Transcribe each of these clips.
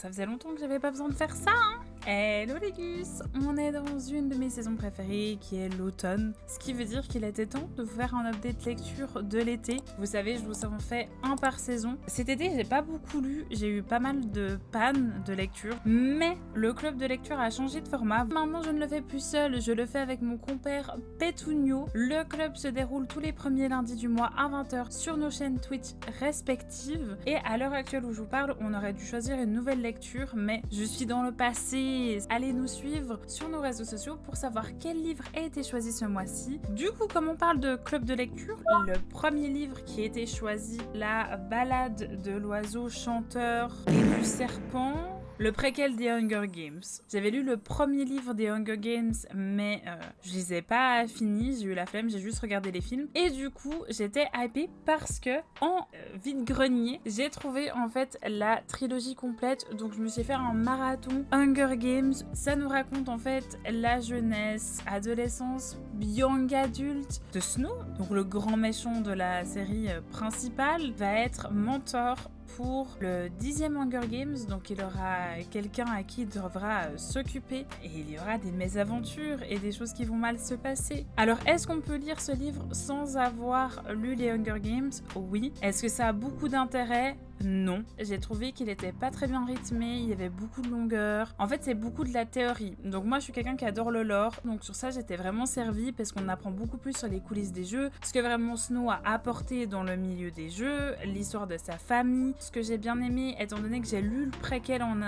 ça faisait longtemps que j'avais pas besoin de faire ça, hein. Hello les gus, on est dans une de mes saisons préférées qui est l'automne, ce qui veut dire qu'il était temps de vous faire un update lecture de l'été. Vous savez, je vous en fais un par saison. Cet été, j'ai pas beaucoup lu, j'ai eu pas mal de pannes de lecture, mais le club de lecture a changé de format. Maintenant, je ne le fais plus seul, je le fais avec mon compère Petunio. Le club se déroule tous les premiers lundis du mois à 20h sur nos chaînes Twitch respectives. Et à l'heure actuelle où je vous parle, on aurait dû choisir une nouvelle lecture, mais je suis dans le passé. Allez nous suivre sur nos réseaux sociaux pour savoir quel livre a été choisi ce mois-ci. Du coup, comme on parle de club de lecture, le premier livre qui a été choisi, La balade de l'oiseau chanteur et du serpent, le préquel des Hunger Games. J'avais lu le premier livre des Hunger Games, mais je les ai pas finis, j'ai eu la flemme, j'ai juste regardé les films. Et du coup, j'étais hypée parce que en vide-grenier, j'ai trouvé en fait la trilogie complète. Donc je me suis fait un marathon Hunger Games. Ça nous raconte en fait la jeunesse, adolescence, young adulte de Snow. Donc le grand méchant de la série principale va être mentor pour le 10e Hunger Games, donc il aura quelqu'un à qui il devra s'occuper et il y aura des mésaventures et des choses qui vont mal se passer. Alors est-ce qu'on peut lire ce livre sans avoir lu les Hunger Games? Oui. Est-ce que ça a beaucoup d'intérêt? Non. J'ai trouvé qu'il était pas très bien rythmé, il y avait beaucoup de longueur. En fait, c'est beaucoup de la théorie. Donc moi, je suis quelqu'un qui adore le lore. Donc sur ça, j'étais vraiment servie parce qu'on apprend beaucoup plus sur les coulisses des jeux, ce que vraiment Snow a apporté dans le milieu des jeux, l'histoire de sa famille. Ce que j'ai bien aimé, étant donné que j'ai lu le préquel en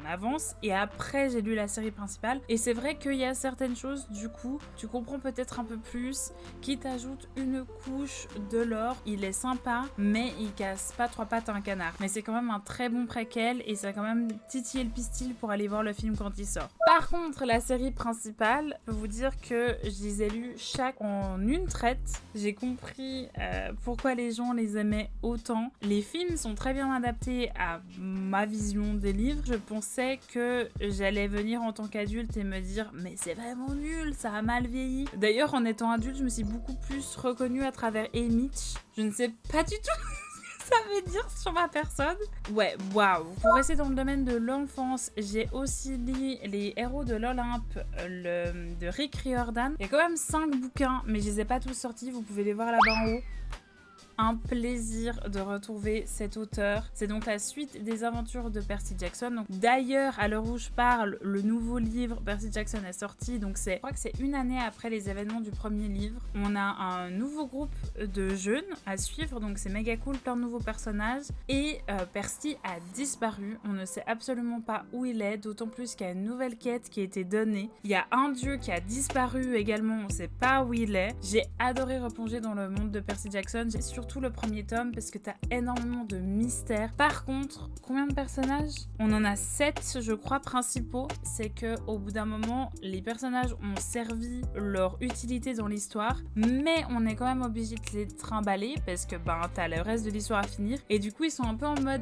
avance et après j'ai lu la série principale. Et c'est vrai qu'il y a certaines choses, du coup, tu comprends peut-être un peu plus, qui t'ajoutent une couche de lore. Il est sympa, mais il casse pas trois pattes à un canard. Mais c'est quand même un très bon préquel et ça a quand même titillé le pistil pour aller voir le film quand il sort. Par contre, la série principale, je peux vous dire que je les ai lus chaque en une traite. J'ai compris pourquoi les gens les aimaient autant. Les films sont très bien adaptés à ma vision des livres. Je pensais que j'allais venir en tant qu'adulte et me dire mais c'est vraiment nul, ça a mal vieilli. D'ailleurs, en étant adulte, je me suis beaucoup plus reconnue à travers Mitch. Je ne sais pas du tout ça veut dire sur ma personne. Ouais, waouh. Pour rester dans le domaine de l'enfance, j'ai aussi lu Les Héros de l'Olympe de Rick Riordan. Il y a quand même 5 bouquins, mais je les ai pas tous sortis. Vous pouvez les voir là-bas en haut. Un plaisir de retrouver cet auteur. C'est donc la suite des aventures de Percy Jackson. Donc, d'ailleurs, à l'heure où je parle, le nouveau livre Percy Jackson est sorti. Donc je crois que c'est une année après les événements du premier livre. On a un nouveau groupe de jeunes à suivre. Donc c'est méga cool, plein de nouveaux personnages. Et Percy a disparu. On ne sait absolument pas où il est. D'autant plus qu'il y a une nouvelle quête qui a été donnée. Il y a un dieu qui a disparu également. On ne sait pas où il est. J'ai adoré replonger dans le monde de Percy Jackson. J'ai surtout le premier tome parce que t'as énormément de mystères. Par contre, combien de personnages? On en a 7, je crois, principaux. C'est que au bout d'un moment, les personnages ont servi leur utilité dans l'histoire, mais on est quand même obligé de les trimballer parce que t'as le reste de l'histoire à finir. Et du coup, ils sont un peu en mode...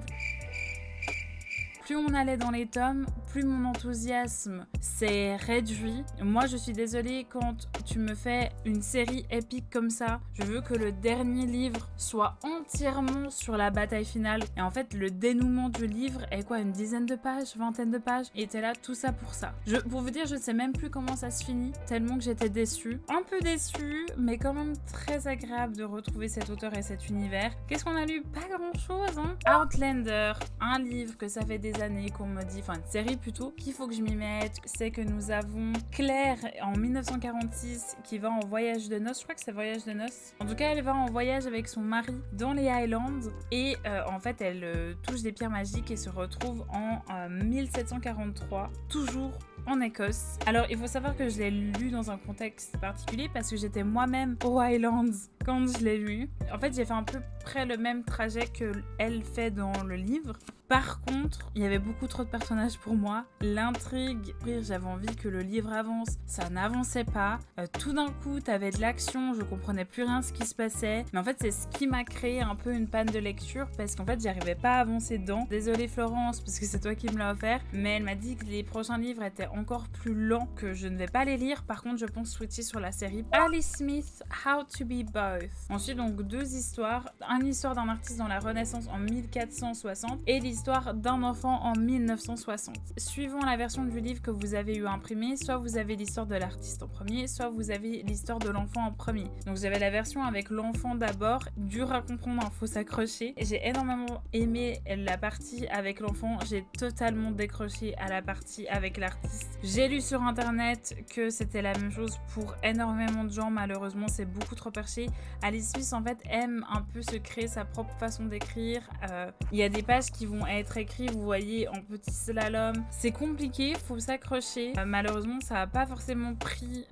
Plus on allait dans les tomes, plus mon enthousiasme s'est réduit. Moi, je suis désolée, quand tu me fais une série épique comme ça, je veux que le dernier livre soit entièrement sur la bataille finale. Et en fait, le dénouement du livre est quoi, une dizaine de pages, vingtaine de pages? Et t'es là, tout ça pour ça. Pour vous dire, je sais même plus comment ça se finit, tellement que j'étais déçue. Un peu déçue, mais quand même très agréable de retrouver cet auteur et cet univers. Qu'est-ce qu'on a lu? Pas grand-chose, hein. Outlander, un livre que ça fait des années qu'on me dit, enfin une série plutôt, qu'il faut que je m'y mette. C'est que nous avons Claire en 1946 qui va en voyage de noces, je crois que c'est voyage de noces. En tout cas, elle va en voyage avec son mari dans les Highlands et en fait, elle touche des pierres magiques et se retrouve en 1743, toujours en Écosse. Alors, il faut savoir que je l'ai lu dans un contexte particulier parce que j'étais moi-même aux Highlands quand je l'ai lu. En fait, j'ai fait à peu près le même trajet qu'elle fait dans le livre. Par contre, il y avait beaucoup trop de personnages pour moi. L'intrigue, j'avais envie que le livre avance, ça n'avançait pas. Tout d'un coup, t'avais de l'action, je comprenais plus rien ce qui se passait. Mais en fait, c'est ce qui m'a créé un peu une panne de lecture parce qu'en fait, j'arrivais pas à avancer dedans. Désolée Florence, parce que c'est toi qui me l'as offert, mais elle m'a dit que les prochains livres étaient encore plus lents, que je ne vais pas les lire. Par contre, je pense switcher sur la série Alice Smith, How to be Both. Ensuite, donc 2 histoires. Une histoire d'un artiste dans la Renaissance en 1460 et l'histoire l'histoire d'un enfant en 1960. Suivant la version du livre que vous avez eu imprimé, soit vous avez l'histoire de l'artiste en premier, soit vous avez l'histoire de l'enfant en premier. Donc j'avais la version avec l'enfant d'abord, dur à comprendre, il faut s'accrocher. J'ai énormément aimé la partie avec l'enfant, j'ai totalement décroché à la partie avec l'artiste. J'ai lu sur internet que c'était la même chose pour énormément de gens, malheureusement c'est beaucoup trop perché. Alice Smith en fait aime un peu se créer sa propre façon d'écrire. Il y a des pages qui vont être écrites, vous voyez, en petit slalom. C'est compliqué, faut s'accrocher. Malheureusement ça n'a pas forcément pris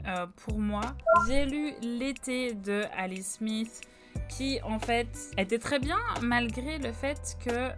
pour moi. J'ai lu L'été de Alice Smith, qui en fait était très bien malgré le fait que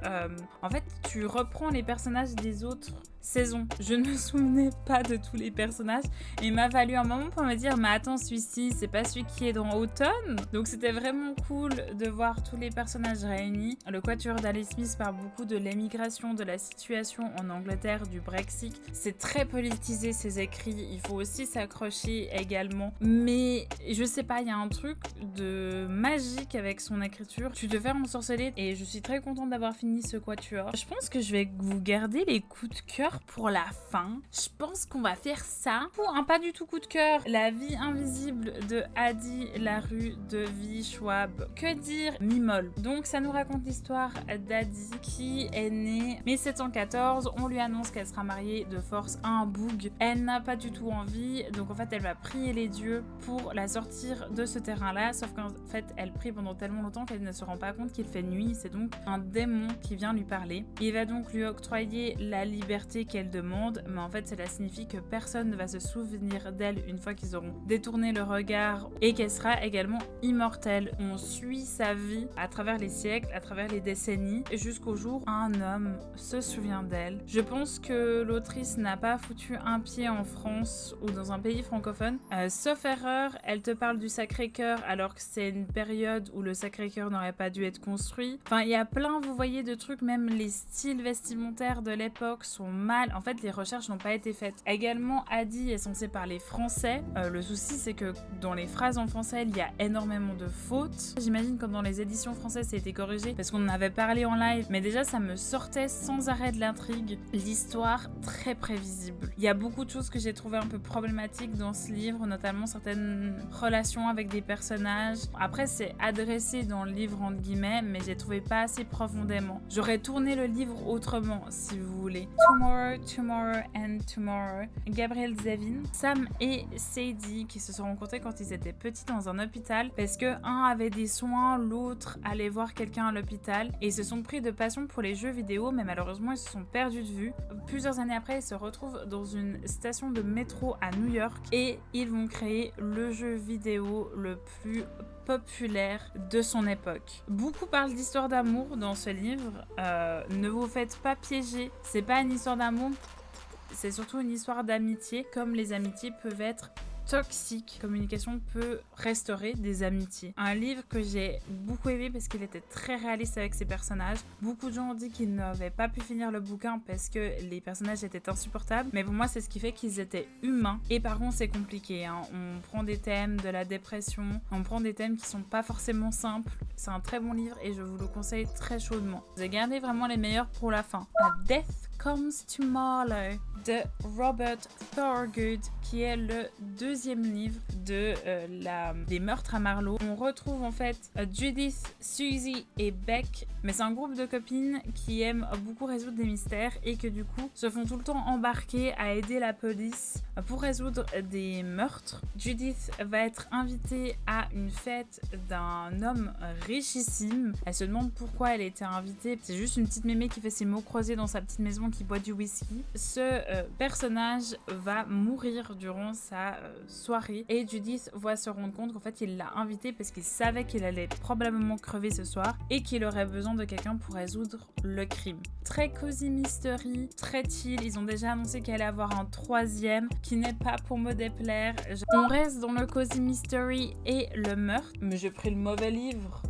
en fait tu reprends les personnages des autres saisons. Je ne me souvenais pas de tous les personnages et il m'a fallu un moment pour me dire mais attends, celui-ci c'est pas celui qui est dans Automne. Donc c'était vraiment cool de voir tous les personnages réunis. Le quatuor d'Alice Smith parle beaucoup de l'émigration, de la situation en Angleterre, du Brexit. C'est très politisé ces écrits, il faut aussi s'accrocher également, mais je sais pas, il y a un truc de magique avec son écriture. Tu te fais ensorceler et je suis très contente d'avoir fini ce quatuor. Je pense que je vais vous garder les coups de cœur pour la fin. Je pense qu'on va faire ça. Pour un pas du tout coup de cœur, La vie invisible de Addie LaRue de V. Schwab. Que dire, Mimol. Donc ça nous raconte l'histoire d'Addie qui est née 1714. On lui annonce qu'elle sera mariée de force à un boug. Elle n'a pas du tout envie, donc en fait elle va prier les dieux pour la sortir de ce terrain-là, sauf qu'en fait elle prie pendant tellement longtemps qu'elle ne se rend pas compte qu'il fait nuit. C'est donc un démon qui vient lui parler. Il va donc lui octroyer la liberté qu'elle demande, mais en fait cela signifie que personne ne va se souvenir d'elle une fois qu'ils auront détourné le regard et qu'elle sera également immortelle. On suit sa vie à travers les siècles, à travers les décennies, jusqu'au jour où un homme se souvient d'elle. Je pense que l'autrice n'a pas foutu un pied en France ou dans un pays francophone. Sauf erreur, elle te parle du Sacré-Cœur alors que c'est une période où le Sacré-Cœur n'aurait pas dû être construit. Enfin, il y a plein, vous voyez, de trucs, même les styles vestimentaires de l'époque sont mal. En fait, les recherches n'ont pas été faites. Également, Addie est censée parler français. Le souci, c'est que dans les phrases en français, il y a énormément de fautes. J'imagine comme dans les éditions françaises, ça a été corrigé parce qu'on en avait parlé en live. Mais déjà, ça me sortait sans arrêt de l'intrigue. L'histoire, très prévisible. Il y a beaucoup de choses que j'ai trouvées un peu problématiques dans ce livre, notamment certaines relations avec des personnages. Après, c'est adressé dans le livre, entre guillemets, mais j'ai trouvé pas assez profondément. J'aurais tourné le livre autrement, si vous voulez. Tomorrow and Tomorrow. Gabriel Zevin, Sam et Sadie qui se sont rencontrés quand ils étaient petits dans un hôpital parce que un avait des soins, l'autre allait voir quelqu'un à l'hôpital et ils se sont pris de passion pour les jeux vidéo, mais malheureusement ils se sont perdus de vue. Plusieurs années après, ils se retrouvent dans une station de métro à New York et ils vont créer le jeu vidéo le plus populaire de son époque. Beaucoup parlent d'histoire d'amour dans ce livre. Ne vous faites pas piéger. C'est pas une histoire d'amour, c'est surtout une histoire d'amitié, comme les amitiés peuvent être toxique. Communication peut restaurer des amitiés. Un livre que j'ai beaucoup aimé parce qu'il était très réaliste avec ses personnages. Beaucoup de gens ont dit qu'ils n'avaient pas pu finir le bouquin parce que les personnages étaient insupportables, mais pour moi c'est ce qui fait qu'ils étaient humains. Et par contre c'est compliqué, hein. On prend des thèmes de la dépression, on prend des thèmes qui sont pas forcément simples. C'est un très bon livre et je vous le conseille très chaudement. J'ai gardé vraiment les meilleurs pour la fin. Death Comes to Marlowe de Robert Thorogood, qui est le deuxième livre de des meurtres à Marlowe. On retrouve en fait Judith, Susie et Beck, mais c'est un groupe de copines qui aiment beaucoup résoudre des mystères et que du coup se font tout le temps embarquer à aider la police pour résoudre des meurtres. Judith va être invitée à une fête d'un homme richissime. Elle se demande pourquoi elle a été invitée. C'est juste une petite mémé qui fait ses mots croisés dans sa petite maison qui boit du whisky. Ce personnage va mourir durant sa soirée et Judith va se rendre compte qu'en fait il l'a invité parce qu'il savait qu'il allait probablement crever ce soir et qu'il aurait besoin de quelqu'un pour résoudre le crime. Très cozy mystery, très chill. Ils ont déjà annoncé qu'il allait avoir un troisième qui n'est pas pour me déplaire. On reste dans le cozy mystery et le meurtre, mais j'ai pris le mauvais livre.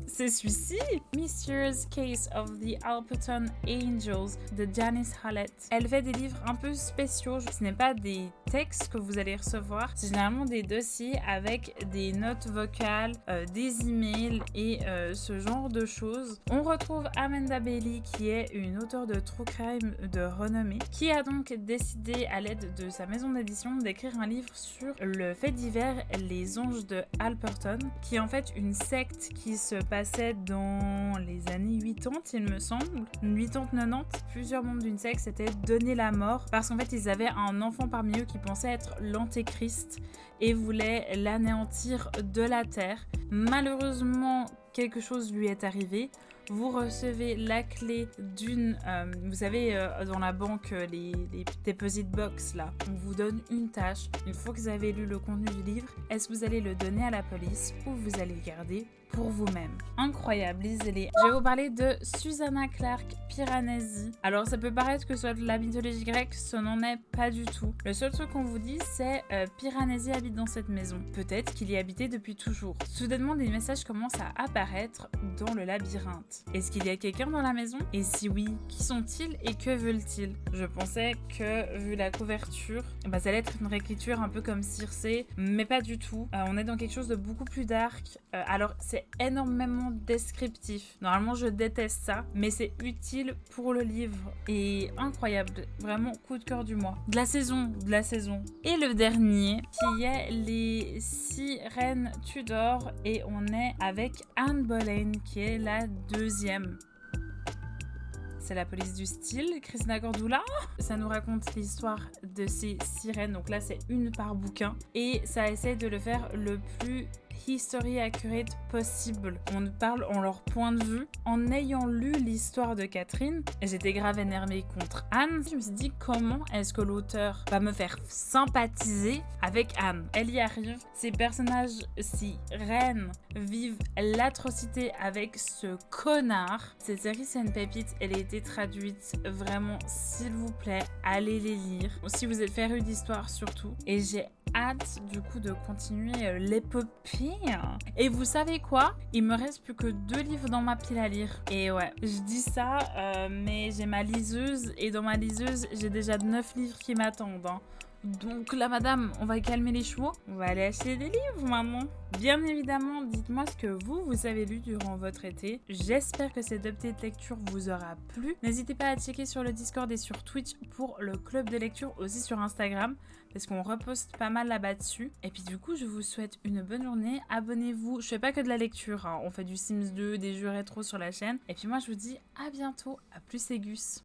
C'est celui-ci, Mysterious Case of the Alperton Angels de Janice Hallett. Elle fait des livres un peu spéciaux. Ce n'est pas des textes que vous allez recevoir, c'est généralement des dossiers avec des notes vocales, des emails et ce genre de choses. On retrouve Amanda Bailey qui est une auteure de true crime de renommée qui a donc décidé à l'aide de sa maison d'édition d'écrire un livre sur le fait divers Les Anges de Alperton, qui est en fait une secte qui se passait dans les années 80, il me semble. 80-90, plusieurs membres d'une secte s'étaient donné la mort parce qu'en fait ils avaient un enfant parmi eux qui pensait être l'antéchrist et voulait l'anéantir de la terre. Malheureusement, quelque chose lui est arrivé. Vous recevez la clé d'une... vous savez, dans la banque, les deposit box, là, on vous donne une tâche. Une fois que vous avez lu le contenu du livre, est-ce que vous allez le donner à la police ou vous allez le garder pour vous-même? Incroyable, lisez-les. Je vais vous parler de Susanna Clark Piranesi. Alors, ça peut paraître que ce soit de la mythologie grecque, ce n'en est pas du tout. Le seul truc qu'on vous dit, c'est Piranesi habite dans cette maison. Peut-être qu'il y habitait depuis toujours. Soudainement, des messages commencent à apparaître dans le labyrinthe. Est-ce qu'il y a quelqu'un dans la maison? Et si oui, qui sont-ils et que veulent-ils? Je pensais que, vu la couverture, ça allait être une réécriture un peu comme Circé, mais pas du tout. On est dans quelque chose de beaucoup plus dark. Alors, c'est énormément descriptif. Normalement, je déteste ça, mais c'est utile pour le livre. Et incroyable. Vraiment, coup de cœur du mois. De la saison. Et le dernier, qui est Les 6 Reines Tudor. Et on est avec Anne Boleyn, qui est la deuxième. C'est la police du style, Christina Cordula. Ça nous raconte l'histoire de ces sirènes. Donc là, c'est une par bouquin. Et ça essaie de le faire le plus history accurate possible. On parle en leur point de vue. En ayant lu l'histoire de Catherine, j'étais grave énervée contre Anne. Je me suis dit, comment est-ce que l'auteur va me faire sympathiser avec Anne? Elle y arrive. Ces personnages, si reines, vivent l'atrocité avec ce connard. Cette série, c'est une pépite. Elle a été traduite. Vraiment, s'il vous plaît, allez les lire. Si vous êtes férus d'histoire, surtout. Et j'ai hâte, du coup, de continuer l'épopée. Et vous savez quoi? Il me reste plus que 2 livres dans ma pile à lire. Et ouais, je dis ça, mais j'ai ma liseuse. Et dans ma liseuse, j'ai déjà 9 livres qui m'attendent. Donc là, madame, on va calmer les chevaux. On va aller acheter des livres maintenant. Bien évidemment, dites-moi ce que vous avez lu durant votre été. J'espère que cette update lecture vous aura plu. N'hésitez pas à checker sur le Discord et sur Twitch pour le club de lecture, aussi sur Instagram, parce qu'on reposte pas mal là-bas dessus. Et puis du coup, je vous souhaite une bonne journée. Abonnez-vous. Je fais pas que de la lecture, hein. On fait du Sims 2, des jeux rétro sur la chaîne. Et puis moi, je vous dis à bientôt. À plus, Gus.